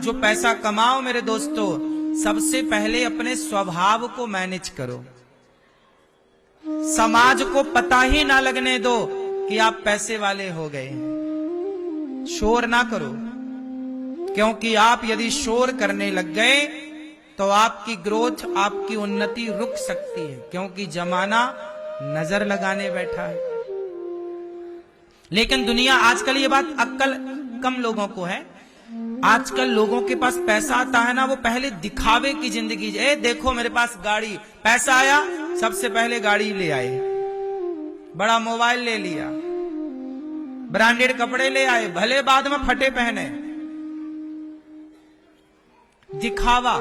जो पैसा कमाओ मेरे दोस्तों, सबसे पहले अपने स्वभाव को मैनेज करो। समाज को पता ही ना लगने दो कि आप पैसे वाले हो गए। शोर ना करो, क्योंकि आप यदि शोर करने लग गए तो आपकी ग्रोथ, आपकी उन्नति रुक सकती है, क्योंकि जमाना नजर लगाने बैठा है। लेकिन दुनिया आजकल, ये बात अक्ल कम लोगों को है, आजकल लोगों के पास पैसा आता है ना, वो पहले दिखावे की जिंदगी। ए देखो मेरे पास गाड़ी, पैसा आया सबसे पहले गाड़ी ले आए, बड़ा मोबाइल ले लिया, ब्रांडेड कपड़े ले आए, भले बाद में फटे पहने। दिखावा।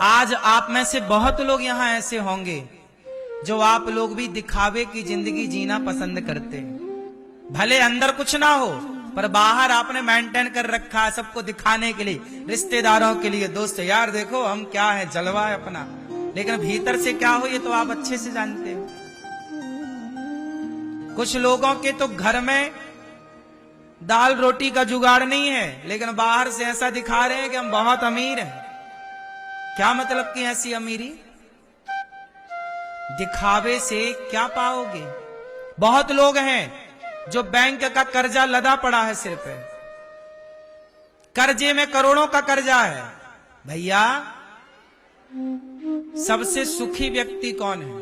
आज आप में से बहुत लोग यहां ऐसे होंगे जो आप लोग भी दिखावे की जिंदगी जीना पसंद करते हैं। भले अंदर कुछ ना हो, पर बाहर आपने मेंटेन कर रखा है सबको दिखाने के लिए, रिश्तेदारों के लिए, दोस्त यार देखो हम क्या है, जलवा है अपना। लेकिन भीतर से क्या हो ये तो आप अच्छे से जानते हो। कुछ लोगों के तो घर में दाल रोटी का जुगाड़ नहीं है, लेकिन बाहर से ऐसा दिखा रहे हैं कि हम बहुत अमीर हैं। क्या मतलब की ऐसी अमीरी? दिखावे से क्या पाओगे? बहुत लोग हैं जो बैंक का कर्जा लदा पड़ा है सिर पे, कर्जे में करोड़ों का कर्जा है। भैया, सबसे सुखी व्यक्ति कौन है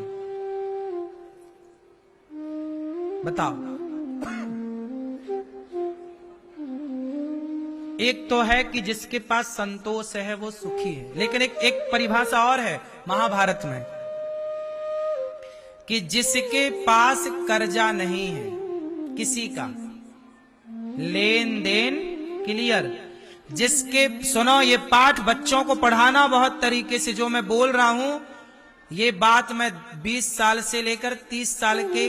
बताओ? एक तो है कि जिसके पास संतोष है वो सुखी है, लेकिन एक परिभाषा और है महाभारत में कि जिसके पास कर्जा नहीं है किसी का, लेन देन क्लियर, जिसके, सुनो ये पाठ बच्चों को पढ़ाना बहुत तरीके से, जो मैं बोल रहा हूं ये बात मैं 20 साल से लेकर 30 साल के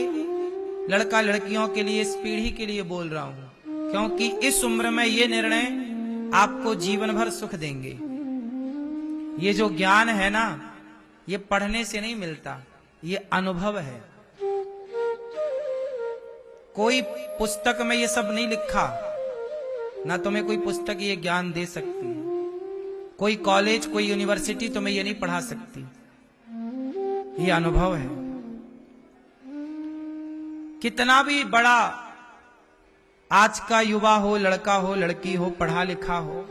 लड़का लड़कियों के लिए, इस पीढ़ी के लिए बोल रहा हूं, क्योंकि इस उम्र में ये निर्णय आपको जीवन भर सुख देंगे। ये जो ज्ञान है ना, ये पढ़ने से नहीं मिलता, ये अनुभव है। कोई पुस्तक में ये सब नहीं लिखा, ना तुम्हें कोई पुस्तक ये ज्ञान दे सकती है, कोई कॉलेज, कोई यूनिवर्सिटी तुम्हें ये नहीं पढ़ा सकती, ये अनुभव है। कितना भी बड़ा आज का युवा हो, लड़का हो, लड़की हो, पढ़ा लिखा हो,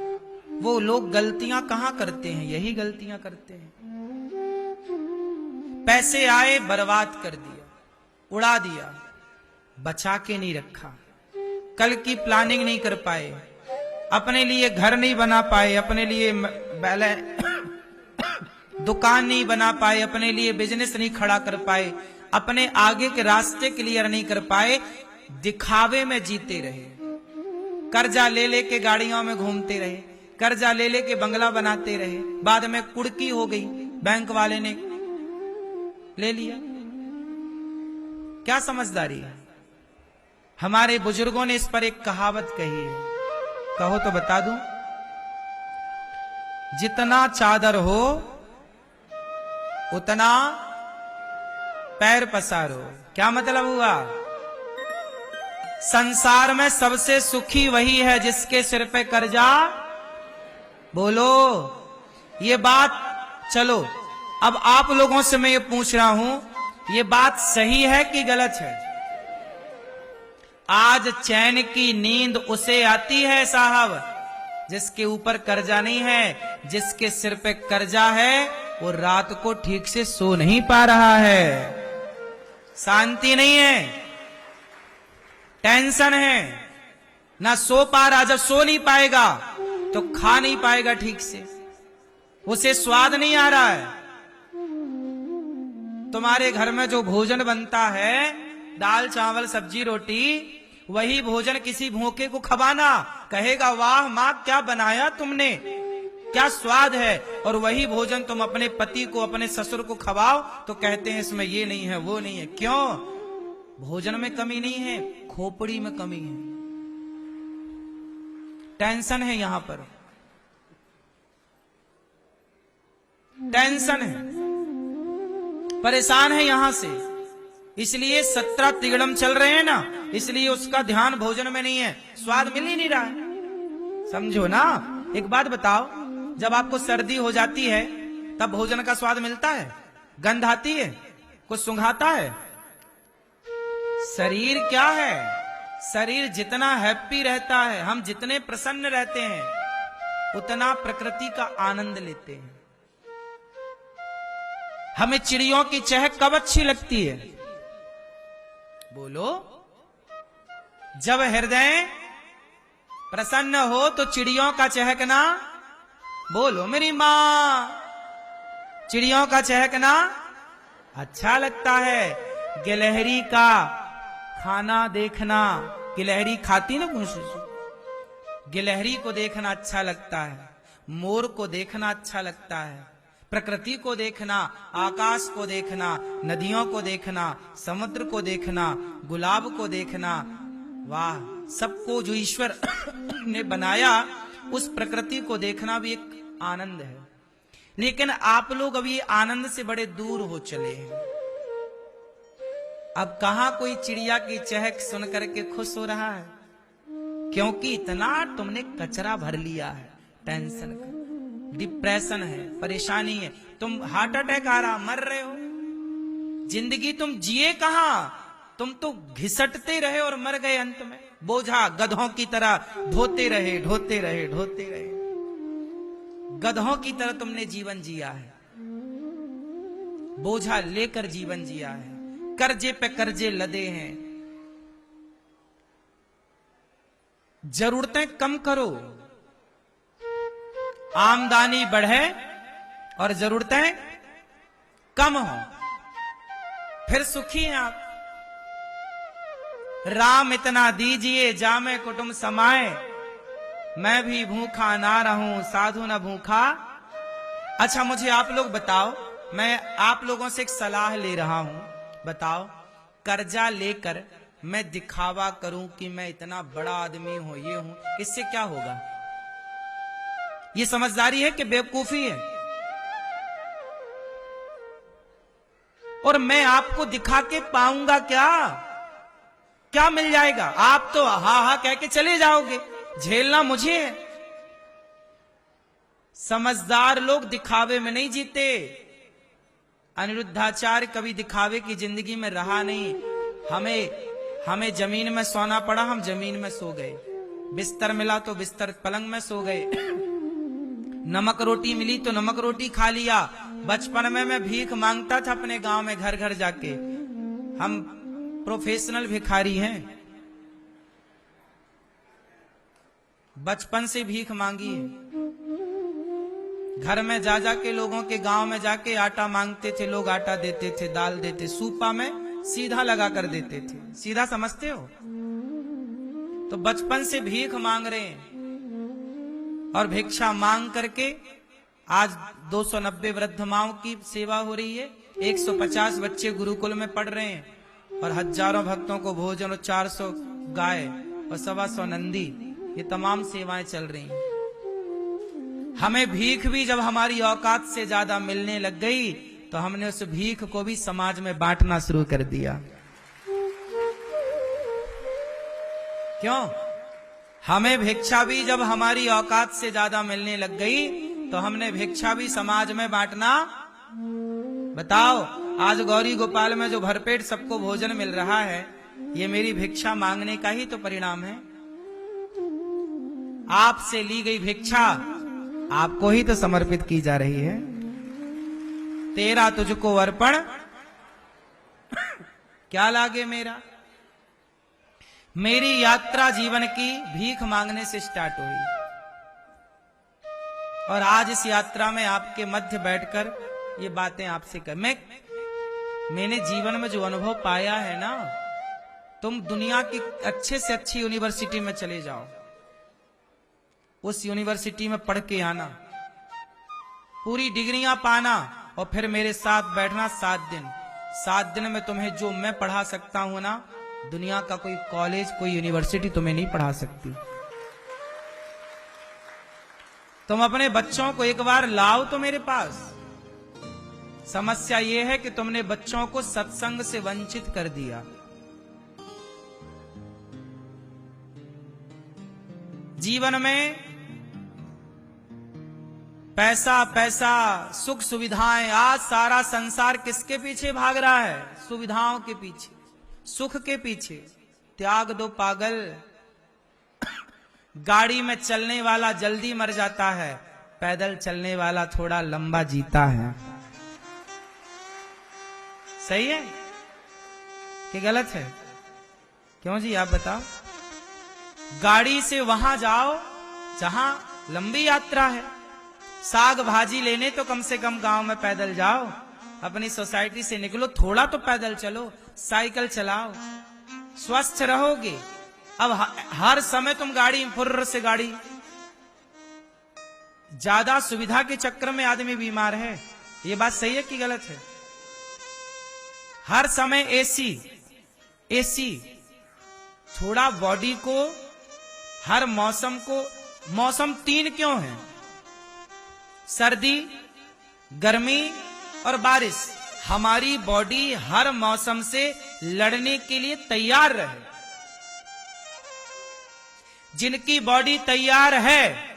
वो लोग गलतियां कहां करते हैं? यही गलतियां करते हैं। पैसे आए बर्बाद कर दिया, उड़ा दिया, बचा के नहीं रखा, कल की प्लानिंग नहीं कर पाए, अपने लिए घर नहीं बना पाए, अपने लिए दुकान नहीं बना पाए, अपने लिए बिजनेस नहीं खड़ा कर पाए, अपने आगे के रास्ते क्लियर नहीं कर पाए, दिखावे में जीते रहे, कर्जा ले लेके गाड़ियों में घूमते रहे, कर्जा ले लेके बंगला बनाते रहे, बाद में कुड़की हो गई, बैंक वाले ने ले लिया। क्या समझदारी है? हमारे बुजुर्गों ने इस पर एक कहावत कही है, कहो तो बता दूं। जितना चादर हो उतना पैर पसारो। क्या मतलब हुआ? संसार में सबसे सुखी वही है जिसके सिर पे कर्जा। बोलो ये बात। चलो अब आप लोगों से मैं ये पूछ रहा हूं, ये बात सही है कि गलत है? आज चैन की नींद उसे आती है साहब जिसके ऊपर कर्जा नहीं है। जिसके सिर पे कर्जा है वो रात को ठीक से सो नहीं पा रहा है, शांति नहीं है, टेंशन है, ना सो पा रहा। जब सो नहीं पाएगा तो खा नहीं पाएगा ठीक से, उसे स्वाद नहीं आ रहा है। तुम्हारे घर में जो भोजन बनता है, दाल चावल सब्जी रोटी, वही भोजन किसी भूखे को खवाना, कहेगा वाह मां क्या बनाया तुमने, क्या स्वाद है। और वही भोजन तुम अपने पति को, अपने ससुर को खवाओ तो कहते हैं इसमें ये नहीं है वो नहीं है। क्यों? भोजन में कमी नहीं है, खोपड़ी में कमी है, टेंशन है, यहां पर टेंशन है, परेशान है यहां से। इसलिए 17 तिगड़म चल रहे हैं ना, इसलिए उसका ध्यान भोजन में नहीं है, स्वाद मिल ही नहीं रहा है, समझो ना। एक बात बताओ, जब आपको सर्दी हो जाती है तब भोजन का स्वाद मिलता है, गंध आती है, कुछ सुंघाता है। शरीर क्या है? शरीर जितना हैप्पी रहता है, हम जितने प्रसन्न रहते हैं, उतना प्रकृति का आनंद लेते हैं। हमें चिड़ियों की चहक कब अच्छी लगती है? बोलो। जब हृदय प्रसन्न हो तो चिड़ियों का चहकना, बोलो मेरी मां, चिड़ियों का चहकना अच्छा लगता है। गिलहरी का खाना देखना, गिलहरी खाती ना कुछ, गिलहरी को देखना अच्छा लगता है, मोर को देखना अच्छा लगता है, प्रकृति को देखना, आकाश को देखना, नदियों को देखना, समुद्र को देखना, गुलाब को देखना, वाह, सबको जो ईश्वर ने बनाया उस प्रकृति को देखना भी एक आनंद है। लेकिन आप लोग अभी आनंद से बड़े दूर हो चले हैं। अब कहां कोई चिड़िया की चहक सुन करके खुश हो रहा है? क्योंकि इतना तुमने कचरा भर लिया है, टेंशन का, डिप्रेशन है, परेशानी है, तुम हार्ट अटैक आ रहा, मर रहे हो। जिंदगी तुम जिए कहां? तुम तो घिसटते रहे और मर गए अंत में, बोझा गधों की तरह ढोते रहे, ढोते रहे, ढोते रहे। गधों की तरह तुमने जीवन जिया है, बोझा लेकर जीवन जिया है, कर्जे पे कर्जे लदे हैं। जरूरतें कम करो, आमदनी बढ़े और जरूरतें कम हो, फिर सुखी हैं आप। राम इतना दीजिए जामे कुटुंब समाए, मैं भी भूखा ना रहूं साधु न भूखा। अच्छा मुझे आप लोग बताओ, मैं आप लोगों से एक सलाह ले रहा हूं, बताओ, कर्जा लेकर मैं दिखावा करूं कि मैं इतना बड़ा आदमी हूं, ये हूं, इससे क्या होगा? ये समझदारी है कि बेवकूफी है? और मैं आपको दिखा के पाऊंगा क्या? क्या मिल जाएगा? आप तो हा हा कह के चले जाओगे, झेलना मुझे है। समझदार लोग दिखावे में नहीं जीते। अनिरुद्धाचार्य कभी दिखावे की जिंदगी में रहा नहीं। हमें जमीन में सोना पड़ा, हम जमीन में सो गए, बिस्तर मिला तो बिस्तर पलंग में सो गए, नमक रोटी मिली तो नमक रोटी खा लिया। बचपन में मैं भीख मांगता था अपने गांव में, घर घर जाके। हम प्रोफेशनल भिखारी हैं, बचपन से भीख मांगी है। घर में जा जाके, लोगों के गांव में जाके आटा मांगते थे, लोग आटा देते थे, दाल देते, सूपा में सीधा लगा कर देते थे। सीधा समझते हो? तो बचपन से भीख मांग रहे हैं और भिक्षा मांग करके आज 290 वृद्ध माओं की सेवा हो रही है, 150 बच्चे गुरुकुल में पढ़ रहे हैं और हजारों भक्तों को भोजन और 400 गाय और 125 नंदी, ये तमाम सेवाएं चल रही हैं। हमें भीख भी जब हमारी औकात से ज्यादा मिलने लग गई तो हमने उस भीख को भी समाज में बांटना शुरू कर दिया। क्यों? हमें भिक्षा भी जब हमारी औकात से ज्यादा मिलने लग गई तो हमने भिक्षा भी समाज में बांटना। बताओ, आज गौरी गोपाल में जो भरपेट सबको भोजन मिल रहा है, ये मेरी भिक्षा मांगने का ही तो परिणाम है। आपसे ली गई भिक्षा आपको ही तो समर्पित की जा रही है। तेरा तुझको अर्पण क्या लागे मेरा। मेरी यात्रा जीवन की भीख मांगने से स्टार्ट हुई और आज इस यात्रा में आपके मध्य बैठकर ये बातें आपसे कर, मैंने जीवन में जो अनुभव पाया है ना, तुम दुनिया की अच्छे से अच्छी यूनिवर्सिटी में चले जाओ, उस यूनिवर्सिटी में पढ़ के आना, पूरी डिग्रियां पाना और फिर मेरे साथ बैठना 7 दिन में तुम्हें जो मैं पढ़ा सकता हूं ना, दुनिया का कोई कॉलेज, कोई यूनिवर्सिटी तुम्हें नहीं पढ़ा सकती। तुम अपने बच्चों को एक बार लाओ तो मेरे पास। समस्या यह है कि तुमने बच्चों को सत्संग से वंचित कर दिया। जीवन में पैसा पैसा, सुख सुविधाएं। आज सारा संसार किसके पीछे भाग रहा है? सुविधाओं के पीछे, सुख के पीछे। त्याग दो पागल। गाड़ी में चलने वाला जल्दी मर जाता है, पैदल चलने वाला थोड़ा लंबा जीता है। सही है कि गलत है? क्यों जी, आप बताओ। गाड़ी से वहां जाओ जहां लंबी यात्रा है। साग भाजी लेने तो कम से कम गांव में पैदल जाओ। अपनी सोसाइटी से निकलो, थोड़ा तो पैदल चलो, साइकिल चलाओ, स्वस्थ रहोगे। अब हर समय तुम गाड़ी, फुर्र से गाड़ी। ज्यादा सुविधा के चक्कर में आदमी बीमार है। ये बात सही है कि गलत है? हर समय एसी एसी, थोड़ा बॉडी को, हर मौसम को। मौसम 3 क्यों है? सर्दी, गर्मी और बारिश। हमारी बॉडी हर मौसम से लड़ने के लिए तैयार रहे। जिनकी बॉडी तैयार है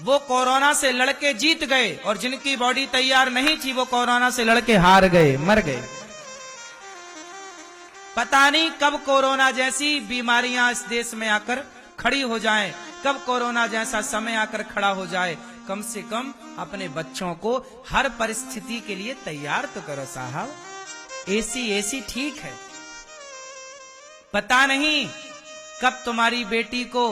वो कोरोना से लड़के जीत गए, और जिनकी बॉडी तैयार नहीं थी वो कोरोना से लड़के हार गए, मर गए। पता नहीं कब कोरोना जैसी बीमारियां इस देश में आकर खड़ी हो जाएं, कब कोरोना जैसा समय आकर खड़ा हो जाए। कम से कम अपने बच्चों को हर परिस्थिति के लिए तैयार तो करो साहब। एसी ठीक है, पता नहीं कब तुम्हारी बेटी को,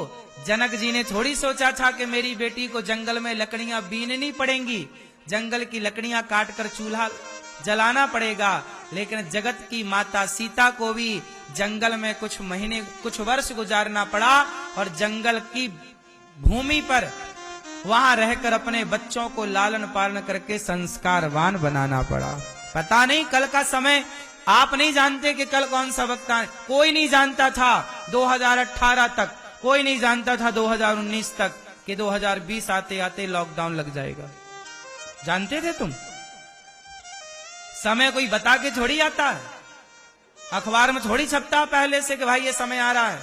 जनक जी ने थोड़ी सोचा था कि मेरी बेटी को जंगल में लकड़ियां बीननी पड़ेंगी, जंगल की लकड़ियां काटकर चूल्हा जलाना पड़ेगा। लेकिन जगत की माता सीता को भी जंगल में कुछ महीने, कुछ वर्ष गुजारना पड़ा, और जंगल की भूमि पर वहां रहकर अपने बच्चों को लालन पालन करके संस्कारवान बनाना पड़ा। पता नहीं कल का समय, आप नहीं जानते कि कल कौन सा वक्त आए। कोई नहीं जानता था 2018 तक, कोई नहीं जानता था 2019 तक कि 2020 आते आते लॉकडाउन लग जाएगा। जानते थे तुम? समय कोई बता के थोड़ी आता है, अखबार में थोड़ी छपता पहले से कि भाई ये समय आ रहा है।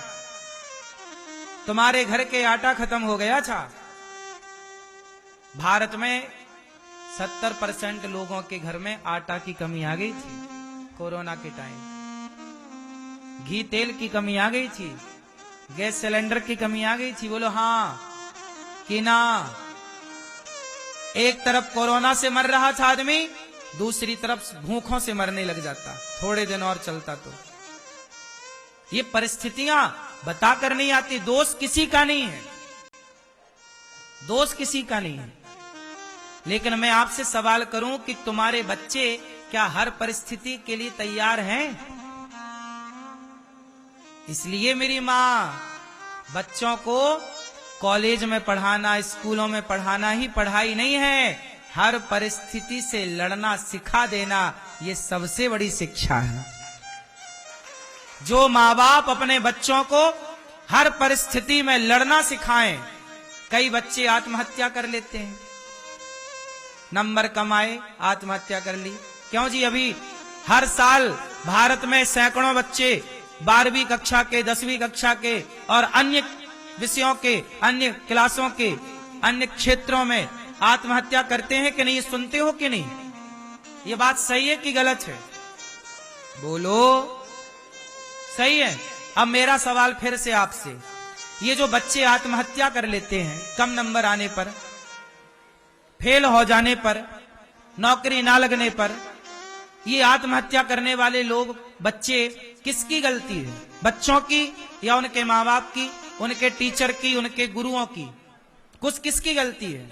तुम्हारे घर के आटा खत्म हो गया था। भारत में 70% लोगों के घर में आटा की कमी आ गई थी कोरोना के टाइम। घी तेल की कमी आ गई थी, गैस सिलेंडर की कमी आ गई थी। बोलो हाँ कि ना? एक तरफ कोरोना से मर रहा था आदमी, दूसरी तरफ भूखों से मरने लग जाता। थोड़े दिन और चलता तो। ये परिस्थितियां बताकर नहीं आती। दोष किसी का नहीं है, दोष किसी का नहीं है। लेकिन मैं आपसे सवाल करूं कि तुम्हारे बच्चे क्या हर परिस्थिति के लिए तैयार हैं? इसलिए मेरी मां, बच्चों को कॉलेज में पढ़ाना, स्कूलों में पढ़ाना ही पढ़ाई नहीं है, हर परिस्थिति से लड़ना सिखा देना, ये सबसे बड़ी शिक्षा है। जो माँ बाप अपने बच्चों को हर परिस्थिति में लड़ना सिखाएं। कई बच्चे आत्महत्या कर लेते हैं, नंबर कम आए आत्महत्या कर ली। क्यों जी? अभी हर साल भारत में सैकड़ों बच्चे 12वीं कक्षा के, 10वीं कक्षा के और अन्य विषयों के, अन्य क्लासों के, अन्य क्षेत्रों में आत्महत्या करते हैं कि नहीं? ये सुनते हो कि नहीं? ये बात सही है कि गलत है? बोलो सही है। अब मेरा सवाल फिर से आपसे, ये जो बच्चे आत्महत्या कर लेते हैं कम नंबर आने पर, फेल हो जाने पर, नौकरी ना लगने पर, ये आत्महत्या करने वाले लोग, बच्चे, किसकी गलती है? बच्चों की या उनके माँ बाप की, उनके टीचर की, उनके गुरुओं की? कुछ किसकी गलती है?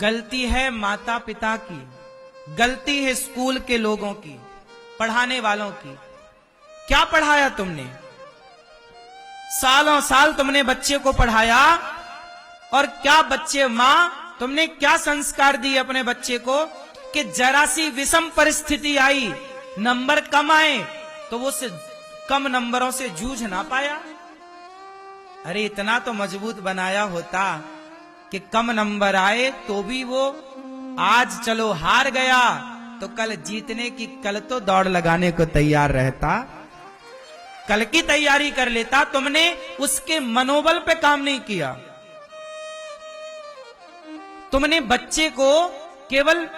गलती है माता पिता की, गलती है स्कूल के लोगों की, पढ़ाने वालों की। क्या पढ़ाया तुमने? सालों साल तुमने बच्चे को पढ़ाया, और क्या बच्चे, मां, तुमने क्या संस्कार दिए अपने बच्चे को कि जरा सी विषम परिस्थिति आई, नंबर कम आए, तो वो से कम नंबरों से जूझ ना पाया? अरे इतना तो मजबूत बनाया होता कि कम नंबर आए तो भी वो, आज चलो हार गया तो कल जीतने की, कल तो दौड़ लगाने को तैयार रहता, कल की तैयारी कर लेता। तुमने उसके मनोबल पे काम नहीं किया। तुमने बच्चे को केवल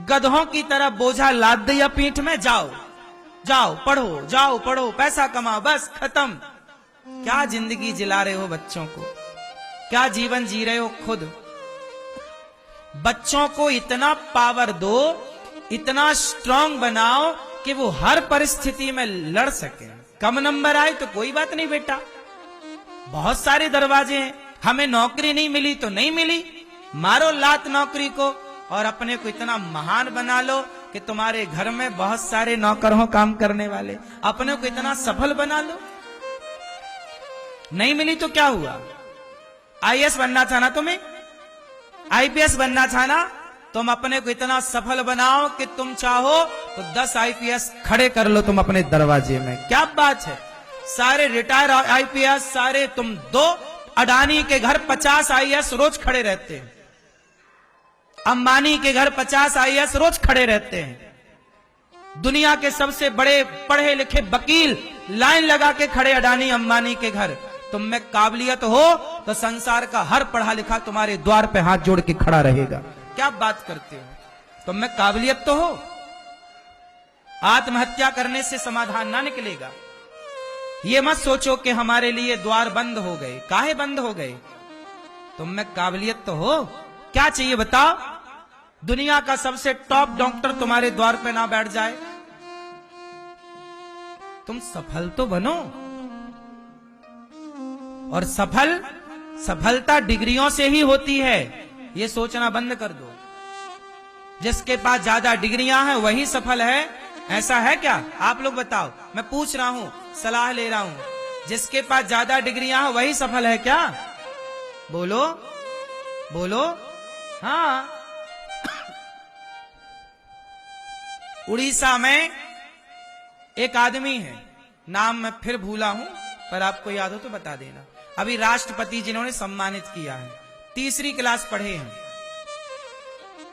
गधों की तरह बोझा लाद दिया पीठ में, जाओ जाओ पढ़ो, जाओ पढ़ो, पैसा कमाओ, बस खत्म। क्या जिंदगी जिला रहे हो बच्चों को, क्या जीवन जी रहे हो खुद। बच्चों को इतना पावर दो, इतना स्ट्रांग बनाओ कि वो हर परिस्थिति में लड़ सके। कम नंबर आए तो कोई बात नहीं बेटा, बहुत सारे दरवाजे हैं। हमें नौकरी नहीं मिली तो नहीं मिली, मारो लात नौकरी को और अपने को इतना महान बना लो कि तुम्हारे घर में बहुत सारे नौकर हो काम करने वाले। अपने को इतना सफल बना लो। नहीं मिली तो क्या हुआ? आईएएस बनना था ना तुम्हें, आईपीएस बनना था ना, तुम अपने को इतना सफल बनाओ कि तुम चाहो तो 10 आईपीएस खड़े कर लो तुम अपने दरवाजे में। क्या बात है, सारे रिटायर आईपीएस सारे तुम दो। अडानी के घर 50 आईएएस रोज खड़े रहते हैं, अंबानी के घर 50 आईएएस रोज खड़े रहते हैं। दुनिया के सबसे बड़े पढ़े लिखे वकील लाइन लगा के खड़े अडानी अंबानी के घर। तुम में काबिलियत हो तो संसार का हर पढ़ा लिखा तुम्हारे द्वार पे हाथ जोड़ के खड़ा रहेगा। क्या बात करते हो, तुम में काबिलियत तो हो। आत्महत्या करने से समाधान ना निकलेगा। ये मत सोचो कि हमारे लिए द्वार बंद हो गए। काहे बंद हो गए? तुम में काबिलियत तो हो। क्या चाहिए बताओ? दुनिया का सबसे टॉप डॉक्टर तुम्हारे द्वार पे ना बैठ जाए? तुम सफल तो बनो। और सफलता डिग्रियों से ही होती है, ये सोचना बंद कर दो। जिसके पास ज्यादा डिग्रियां हैं वही सफल है, ऐसा है क्या? आप लोग बताओ, मैं पूछ रहा हूं, सलाह ले रहा हूं। जिसके पास ज्यादा डिग्रियां हैं वही सफल है क्या? बोलो बोलो। हाँ, उड़ीसा में एक आदमी है, नाम मैं फिर भूला हूं, पर आपको याद हो तो बता देना। अभी राष्ट्रपति जिन्होंने सम्मानित किया है, 3री क्लास पढ़े हैं।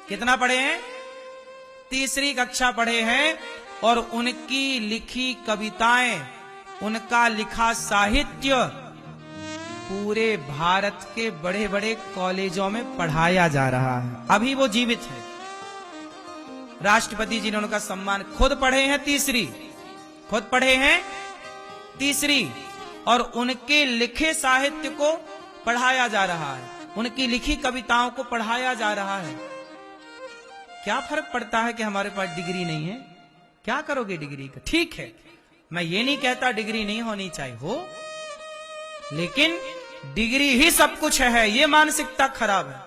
कितना पढ़े हैं? 3री कक्षा पढ़े हैं। और उनकी लिखी कविताएं, उनका लिखा साहित्य पूरे भारत के बड़े बड़े कॉलेजों में पढ़ाया जा रहा है। अभी वो जीवित है। राष्ट्रपति जी ने उनका सम्मान, खुद पढ़े हैं 3री, खुद पढ़े हैं 3री, और उनके लिखे साहित्य को पढ़ाया जा रहा है, उनकी लिखी कविताओं को पढ़ाया जा रहा है। क्या फर्क पड़ता है कि हमारे पास डिग्री नहीं है? क्या करोगे डिग्री का? ठीक है, मैं ये नहीं कहता डिग्री नहीं होनी चाहिए, हो, लेकिन डिग्री ही सब कुछ है, ये मानसिकता खराब है।